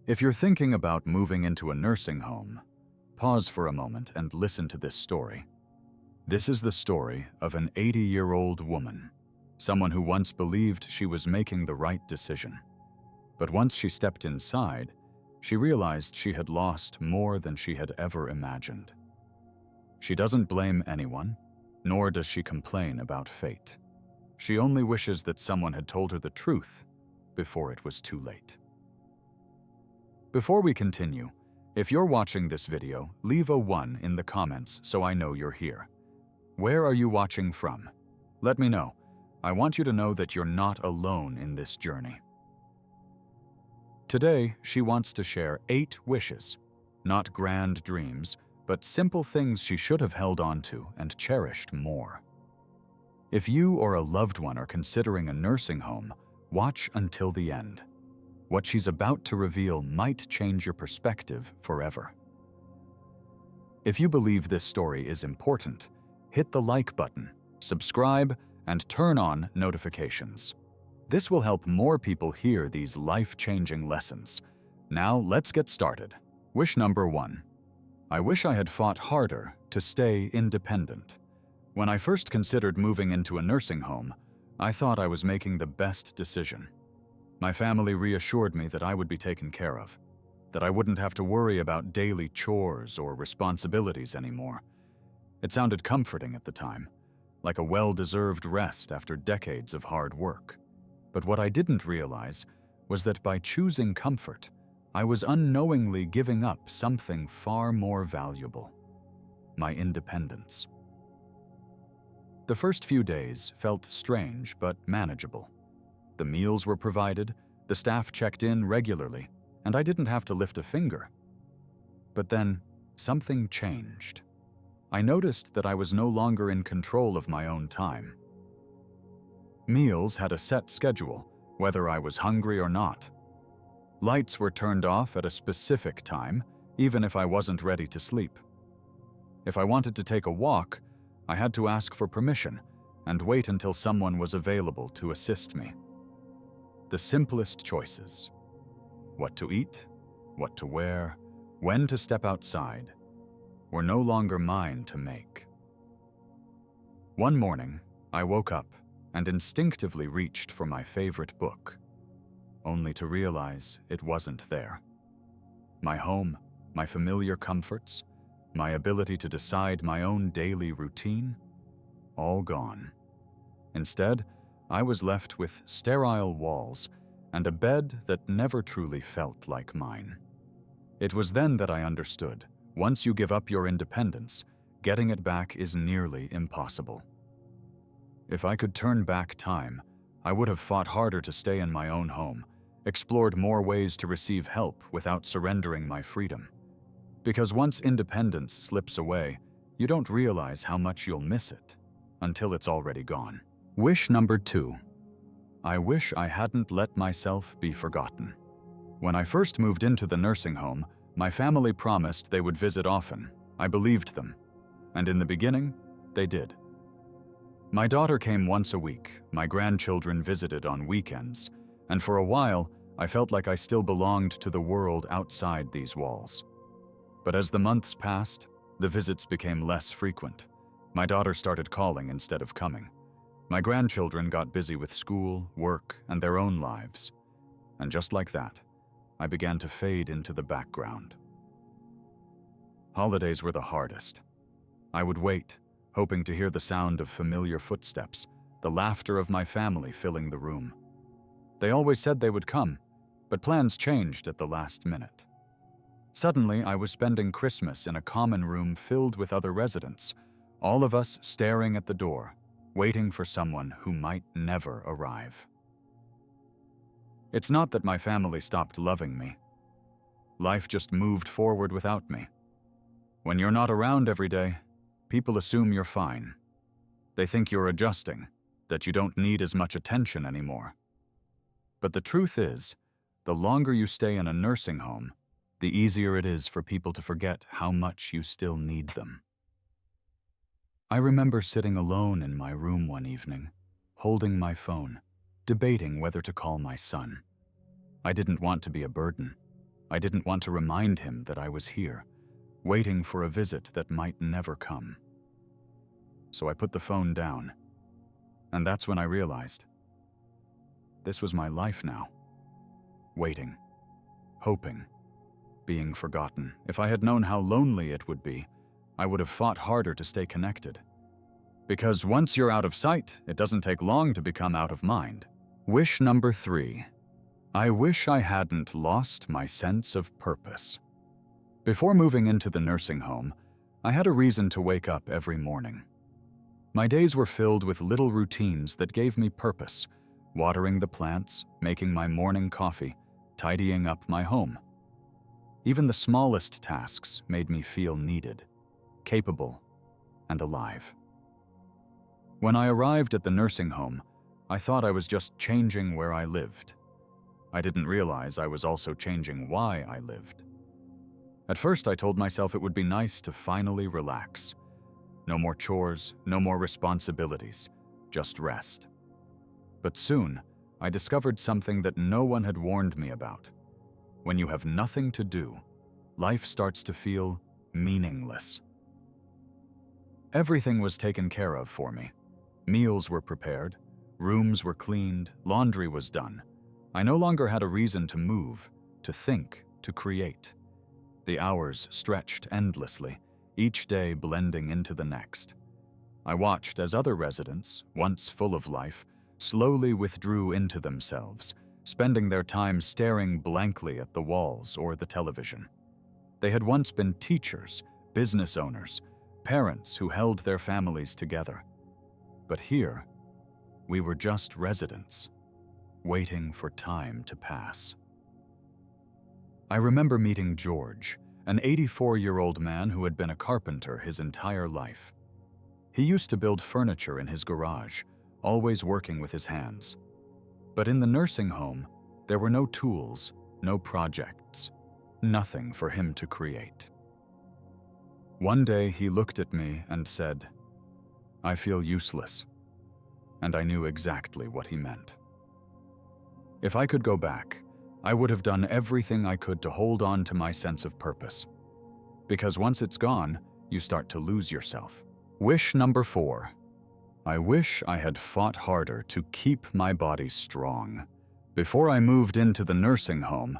If you're thinking about moving into a nursing home, pause for a moment and listen to this story. This is the story of an 80-year-old woman, someone who once believed she was making the right decision. But once she stepped inside, she realized she had lost more than she had ever imagined. She doesn't blame anyone, nor does she complain about fate. She only wishes that someone had told her the truth before it was too late. Before we continue, if you're watching this video, leave a 1 in the comments so I know you're here. Where are you watching from? Let me know. I want you to know that you're not alone in this journey. Today, she wants to share 8 wishes, not grand dreams, but simple things she should have held on to and cherished more. If you or a loved one are considering a nursing home, watch until the end. What she's about to reveal might change your perspective forever. If you believe this story is important, hit the like button, subscribe, and turn on notifications. This will help more people hear these life-changing lessons. Now let's get started. Wish number 1. I wish I had fought harder to stay independent. When I first considered moving into a nursing home, I thought I was making the best decision. My family reassured me that I would be taken care of, that I wouldn't have to worry about daily chores or responsibilities anymore. It sounded comforting at the time, like a well-deserved rest after decades of hard work. But what I didn't realize was that by choosing comfort, I was unknowingly giving up something far more valuable: my independence. The first few days felt strange but manageable. The meals were provided, the staff checked in regularly, and I didn't have to lift a finger. But then, something changed. I noticed that I was no longer in control of my own time. Meals had a set schedule, whether I was hungry or not. Lights were turned off at a specific time, even if I wasn't ready to sleep. If I wanted to take a walk, I had to ask for permission and wait until someone was available to assist me. The simplest choices: what to eat, what to wear, when to step outside, were no longer mine to make. One morning, I woke up and instinctively reached for my favorite book, only to realize it wasn't there. My home, my familiar comforts, my ability to decide my own daily routine, all gone. Instead, I was left with sterile walls and a bed that never truly felt like mine. It was then that I understood, once you give up your independence, getting it back is nearly impossible. If I could turn back time, I would have fought harder to stay in my own home, explored more ways to receive help without surrendering my freedom. Because once independence slips away, you don't realize how much you'll miss it until it's already gone. Wish number 2. I wish I hadn't let myself be forgotten. When I first moved into the nursing home, my family promised they would visit often. I believed them, and in the beginning, they did. My daughter came once a week, my grandchildren visited on weekends, and for a while, I felt like I still belonged to the world outside these walls. But as the months passed, the visits became less frequent. My daughter started calling instead of coming. My grandchildren got busy with school, work, and their own lives. And just like that, I began to fade into the background. Holidays were the hardest. I would wait, hoping to hear the sound of familiar footsteps, the laughter of my family filling the room. They always said they would come, but plans changed at the last minute. Suddenly, I was spending Christmas in a common room filled with other residents, all of us staring at the door, waiting for someone who might never arrive. It's not that my family stopped loving me. Life just moved forward without me. When you're not around every day, people assume you're fine. They think you're adjusting, that you don't need as much attention anymore. But the truth is, the longer you stay in a nursing home, the easier it is for people to forget how much you still need them. I remember sitting alone in my room one evening, holding my phone, debating whether to call my son. I didn't want to be a burden. I didn't want to remind him that I was here, waiting for a visit that might never come. So I put the phone down, and that's when I realized this was my life now. Waiting, hoping, being forgotten. If I had known how lonely it would be, I would have fought harder to stay connected. Because once you're out of sight, it doesn't take long to become out of mind. Wish number 3. I wish I hadn't lost my sense of purpose. Before moving into the nursing home, I had a reason to wake up every morning. My days were filled with little routines that gave me purpose: watering the plants, making my morning coffee, tidying up my home. Even the smallest tasks made me feel needed, capable, and alive. When I arrived at the nursing home, I thought I was just changing where I lived. I didn't realize I was also changing why I lived. At first, I told myself it would be nice to finally relax. No more chores, no more responsibilities, just rest. But soon, I discovered something that no one had warned me about. When you have nothing to do, life starts to feel meaningless. Everything was taken care of for me. Meals were prepared, rooms were cleaned, laundry was done. I no longer had a reason to move, to think, to create. The hours stretched endlessly, each day blending into the next. I watched as other residents, once full of life, slowly withdrew into themselves, spending their time staring blankly at the walls or the television. They had once been teachers, business owners, parents who held their families together. But here, we were just residents, waiting for time to pass. I remember meeting George, an 84-year-old man who had been a carpenter his entire life. He used to build furniture in his garage, always working with his hands. But in the nursing home, there were no tools, no projects, nothing for him to create. One day he looked at me and said, "I feel useless," and I knew exactly what he meant. If I could go back, I would have done everything I could to hold on to my sense of purpose. Because once it's gone, you start to lose yourself. Wish number 4. I wish I had fought harder to keep my body strong. Before I moved into the nursing home,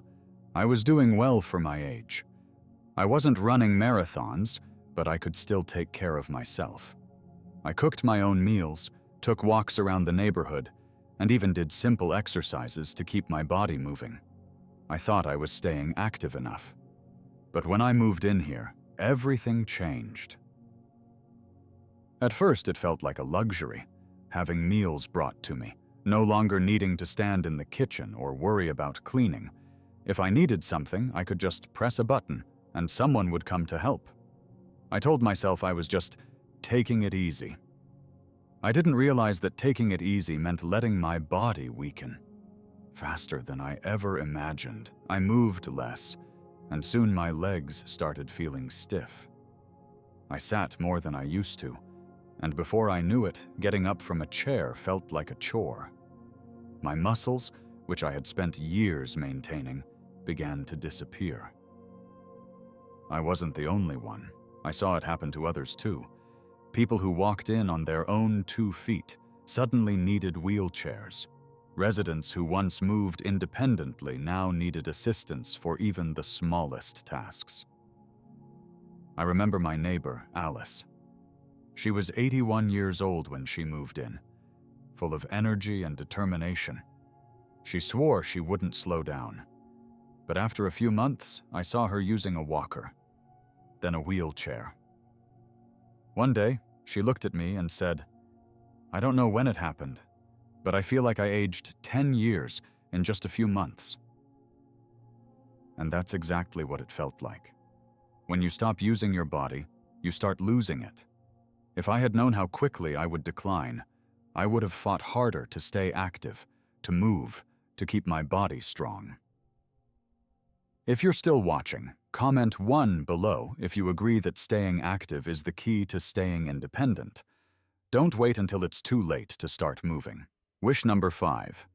I was doing well for my age. I wasn't running marathons, but I could still take care of myself. I cooked my own meals, took walks around the neighborhood, and even did simple exercises to keep my body moving. I thought I was staying active enough. But when I moved in here, everything changed. At first, it felt like a luxury, having meals brought to me, no longer needing to stand in the kitchen or worry about cleaning. If I needed something, I could just press a button, and someone would come to help. I told myself I was just taking it easy. I didn't realize that taking it easy meant letting my body weaken. Faster than I ever imagined, I moved less, and soon my legs started feeling stiff. I sat more than I used to, and before I knew it, getting up from a chair felt like a chore. My muscles, which I had spent years maintaining, began to disappear. I wasn't the only one. I saw it happen to others too. People who walked in on their own 2 feet suddenly needed wheelchairs. Residents who once moved independently now needed assistance for even the smallest tasks. I remember my neighbor, Alice. She was 81 years old when she moved in, full of energy and determination. She swore she wouldn't slow down. But after a few months, I saw her using a walker, then a wheelchair. One day, she looked at me and said, "I don't know when it happened, but I feel like I aged 10 years in just a few months." And that's exactly what it felt like. When you stop using your body, you start losing it. If I had known how quickly I would decline, I would have fought harder to stay active, to move, to keep my body strong. If you're still watching, comment 1 below if you agree that staying active is the key to staying independent. Don't wait until it's too late to start moving. Wish number 5.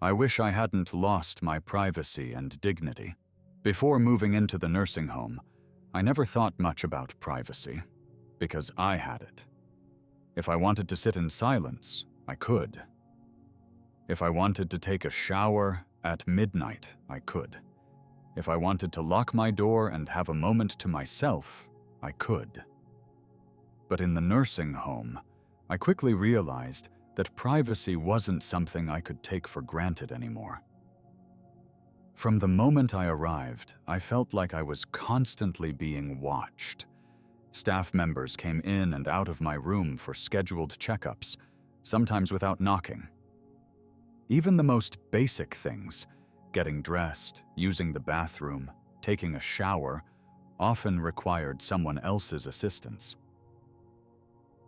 I wish I hadn't lost my privacy and dignity. Before moving into the nursing home, I never thought much about privacy, because I had it. If I wanted to sit in silence, I could. If I wanted to take a shower at midnight, I could. If I wanted to lock my door and have a moment to myself, I could. But in the nursing home, I quickly realized that privacy wasn't something I could take for granted anymore. From the moment I arrived, I felt like I was constantly being watched. Staff members came in and out of my room for scheduled checkups, sometimes without knocking. Even the most basic things, getting dressed, using the bathroom, taking a shower, often required someone else's assistance.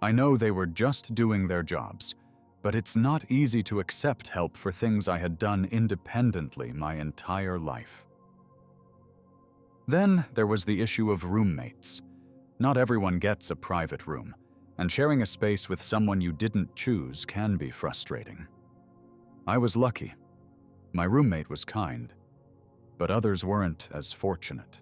I know they were just doing their jobs, but it's not easy to accept help for things I had done independently my entire life. Then there was the issue of roommates. Not everyone gets a private room, and sharing a space with someone you didn't choose can be frustrating. I was lucky. My roommate was kind, but others weren't as fortunate.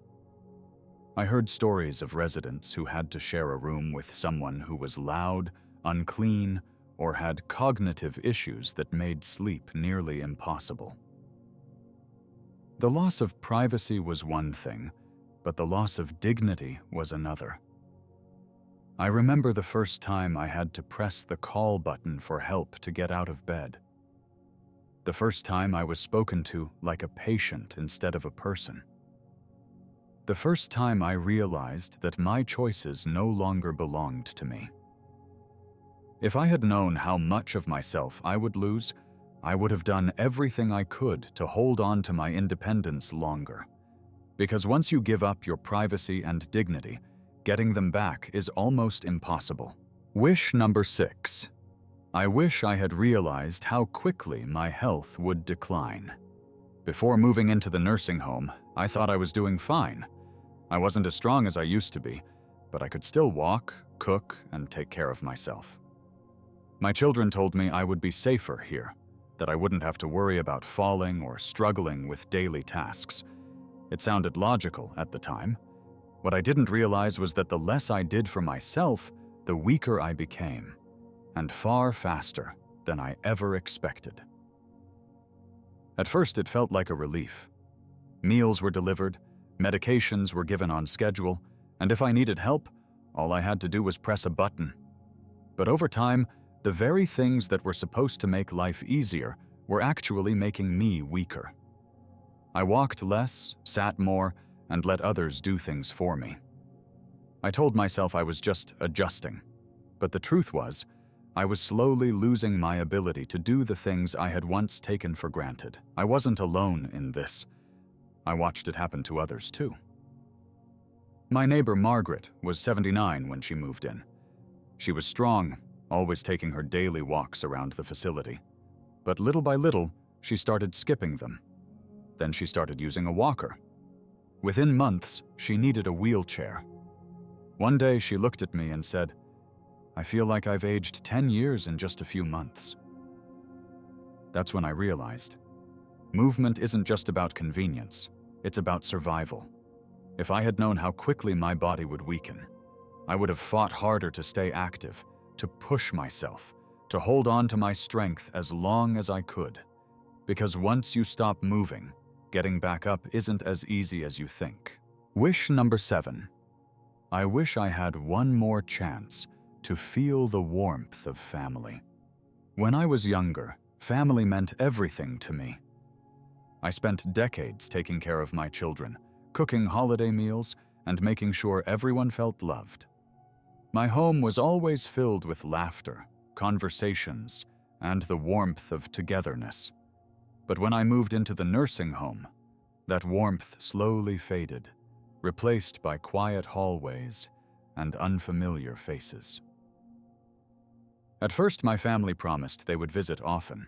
I heard stories of residents who had to share a room with someone who was loud, unclean, or had cognitive issues that made sleep nearly impossible. The loss of privacy was one thing, but the loss of dignity was another. I remember the first time I had to press the call button for help to get out of bed. The first time I was spoken to like a patient instead of a person. The first time I realized that my choices no longer belonged to me. If I had known how much of myself I would lose, I would have done everything I could to hold on to my independence longer. Because once you give up your privacy and dignity, getting them back is almost impossible. Wish number 6. I wish I had realized how quickly my health would decline. Before moving into the nursing home, I thought I was doing fine. I wasn't as strong as I used to be, but I could still walk, cook, and take care of myself. My children told me I would be safer here, that I wouldn't have to worry about falling or struggling with daily tasks. It sounded logical at the time. What I didn't realize was that the less I did for myself, the weaker I became, and far faster than I ever expected. At first, it felt like a relief. Meals were delivered, medications were given on schedule, and if I needed help, all I had to do was press a button. But over time, the very things that were supposed to make life easier were actually making me weaker. I walked less, sat more, and let others do things for me. I told myself I was just adjusting, but the truth was, I was slowly losing my ability to do the things I had once taken for granted. I wasn't alone in this. I watched it happen to others too. My neighbor Margaret was 79 when she moved in. She was strong, always taking her daily walks around the facility. But little by little, she started skipping them. Then she started using a walker. Within months, she needed a wheelchair. One day she looked at me and said, "I feel like I've aged 10 years in just a few months." That's when I realized, movement isn't just about convenience, it's about survival. If I had known how quickly my body would weaken, I would have fought harder to stay active, to push myself, to hold on to my strength as long as I could. Because once you stop moving, getting back up isn't as easy as you think. Wish number 7. I wish I had one more chance to feel the warmth of family. When I was younger, family meant everything to me. I spent decades taking care of my children, cooking holiday meals, and making sure everyone felt loved. My home was always filled with laughter, conversations, and the warmth of togetherness. But when I moved into the nursing home, that warmth slowly faded, replaced by quiet hallways and unfamiliar faces. At first, my family promised they would visit often.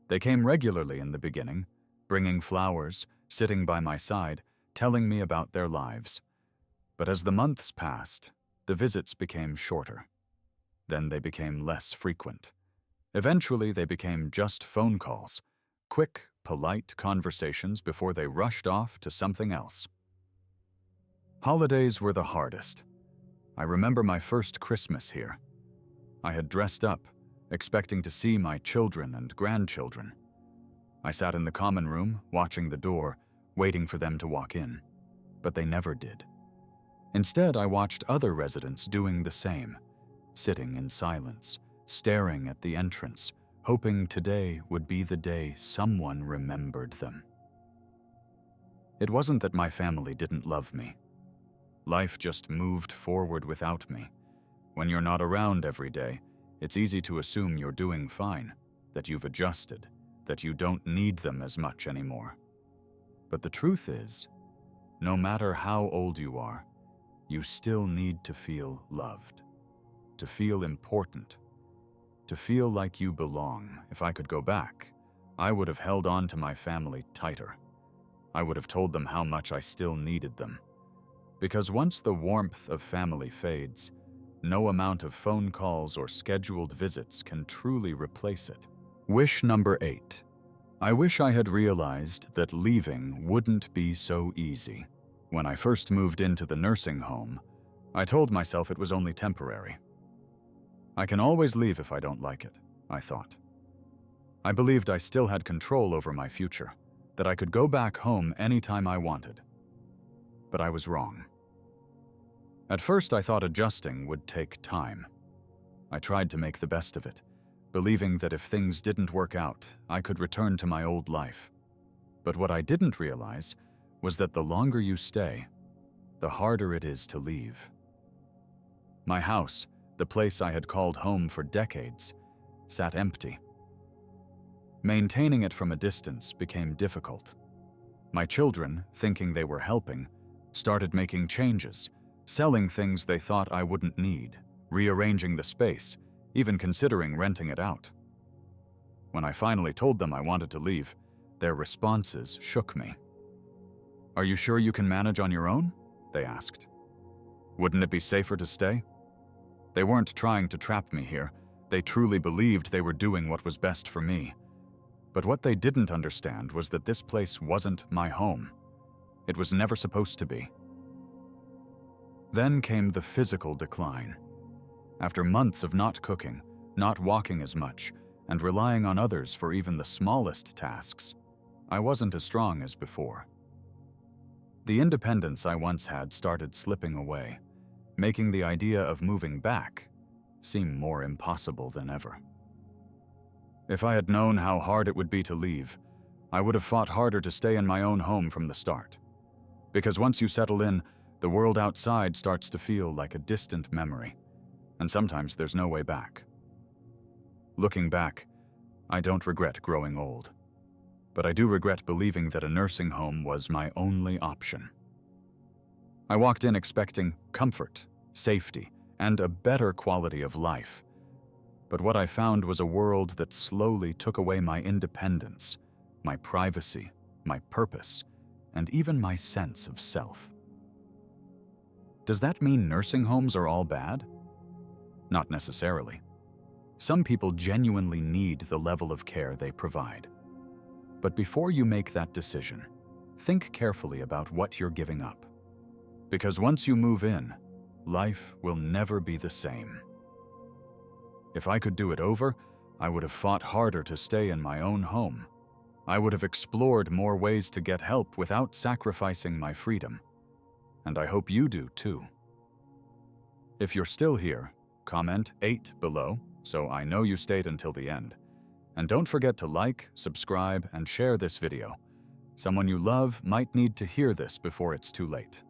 They came regularly in the beginning, bringing flowers, sitting by my side, telling me about their lives. But as the months passed, the visits became shorter. Then they became less frequent. Eventually, they became just phone calls, quick, polite conversations before they rushed off to something else. Holidays were the hardest. I remember my first Christmas here. I had dressed up, expecting to see my children and grandchildren. I sat in the common room, watching the door, waiting for them to walk in. But they never did. Instead, I watched other residents doing the same, sitting in silence, staring at the entrance, hoping today would be the day someone remembered them. It wasn't that my family didn't love me. Life just moved forward without me. When you're not around every day, it's easy to assume you're doing fine, that you've adjusted, that you don't need them as much anymore. But the truth is, no matter how old you are, you still need to feel loved, to feel important, to feel like you belong. If I could go back, I would have held on to my family tighter. I would have told them how much I still needed them. Because once the warmth of family fades, no amount of phone calls or scheduled visits can truly replace it. Wish number 8. I wish I had realized that leaving wouldn't be so easy. When I first moved into the nursing home, I told myself it was only temporary. I can always leave if I don't like it, I thought. I believed I still had control over my future, that I could go back home anytime I wanted. But I was wrong. At first, I thought adjusting would take time. I tried to make the best of it, believing that if things didn't work out, I could return to my old life. But what I didn't realize was that the longer you stay, the harder it is to leave. My house, the place I had called home for decades, sat empty. Maintaining it from a distance became difficult. My children, thinking they were helping, started making changes, selling things they thought I wouldn't need, rearranging the space, even considering renting it out. When I finally told them I wanted to leave, their responses shook me. "Are you sure you can manage on your own?" they asked. "Wouldn't it be safer to stay?" They weren't trying to trap me here. They truly believed they were doing what was best for me. But what they didn't understand was that this place wasn't my home. It was never supposed to be. Then came the physical decline. After months of not cooking, not walking as much, and relying on others for even the smallest tasks, I wasn't as strong as before. The independence I once had started slipping away, making the idea of moving back seem more impossible than ever. If I had known how hard it would be to leave, I would have fought harder to stay in my own home from the start. Because once you settle in, the world outside starts to feel like a distant memory, and sometimes there's no way back. Looking back, I don't regret growing old, but I do regret believing that a nursing home was my only option. I walked in expecting comfort, safety, and a better quality of life, but what I found was a world that slowly took away my independence, my privacy, my purpose, and even my sense of self. Does that mean nursing homes are all bad? Not necessarily. Some people genuinely need the level of care they provide. But before you make that decision, think carefully about what you're giving up. Because once you move in, life will never be the same. If I could do it over, I would have fought harder to stay in my own home. I would have explored more ways to get help without sacrificing my freedom. And I hope you do too. If you're still here, comment 8 below so I know you stayed until the end. And don't forget to like, subscribe, and share this video. Someone you love might need to hear this before it's too late.